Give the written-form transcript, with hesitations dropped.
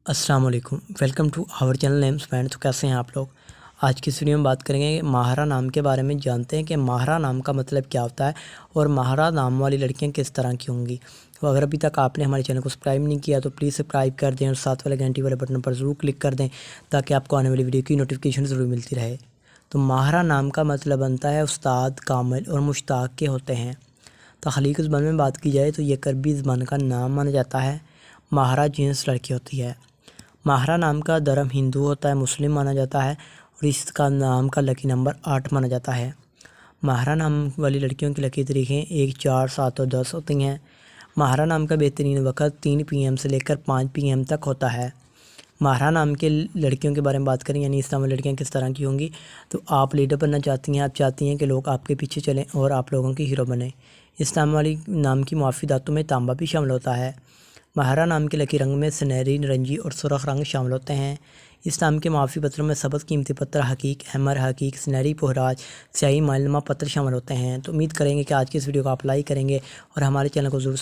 السلام علیکم، welcome to our channel names friend. تو کیسے ہیں آپ لوگ؟ آج کی اس ویڈیو میں بات کریں گے ماہرہ نام کے بارے میں۔ جانتے ہیں کہ ماہرہ نام کا مطلب کیا ہوتا ہے اور ماہرہ نام والی لڑکیاں کس طرح کی ہوں گی۔ تو اگر ابھی تک آپ نے ہمارے چینل کو سبسکرائب نہیں کیا تو پلیز سبسکرائب کر دیں اور ساتھ والے گھنٹی والے بٹن پر ضرور کلک کر دیں تاکہ آپ کو آنے والی ویڈیو کی نوٹیفیکیشن ضرور ملتی رہے۔ تو ماہرہ نام کا مطلب بنتا ہے استاد، کامل اور مشتاق کے ہوتے ہیں۔ تخلیقی زبان میں بات کی جائے تو یہ عربی زبان کا نام مانا جاتا ہے۔ ماہرہ جنس لڑکی ہوتی ہے۔ ماہرہ نام کا دھرم ہندو ہوتا ہے، مسلم مانا جاتا ہے اور اس کا نام کا لکی نمبر 8 مانا جاتا ہے۔ ماہرہ نام والی لڑکیوں کی لکی تاریخیں 1، 4، 7 اور 10 ہوتی ہیں۔ ماہرہ نام کا بہترین وقت 3 PM سے لے کر 5 PM تک ہوتا ہے۔ ماہرہ نام کے لڑکیوں کے بارے میں بات کریں، یعنی اس نام والی لڑکیاں کس طرح کی ہوں گی، تو آپ لیڈر بننا چاہتی ہیں، آپ چاہتی ہیں کہ لوگ آپ کے پیچھے چلیں اور آپ لوگوں کی ہیرو بنیں۔ اس نام والی نام کی معافی دھاتوں میں تانبا بھی شامل ہوتا ہے۔ ماہرہ نام کے لکی رنگ میں سنہری، نارنجی اور سرخ رنگ شامل ہوتے ہیں۔ اس نام کے معافی پتروں میں سبز قیمتی پتھر، حقیق، احمر، حقیق، سنہری پہراج، سیاہی مائل نما پتھر شامل ہوتے ہیں۔ تو امید کریں گے کہ آج کی اس ویڈیو کو آپ لائک کریں گے اور ہمارے چینل کو ضرور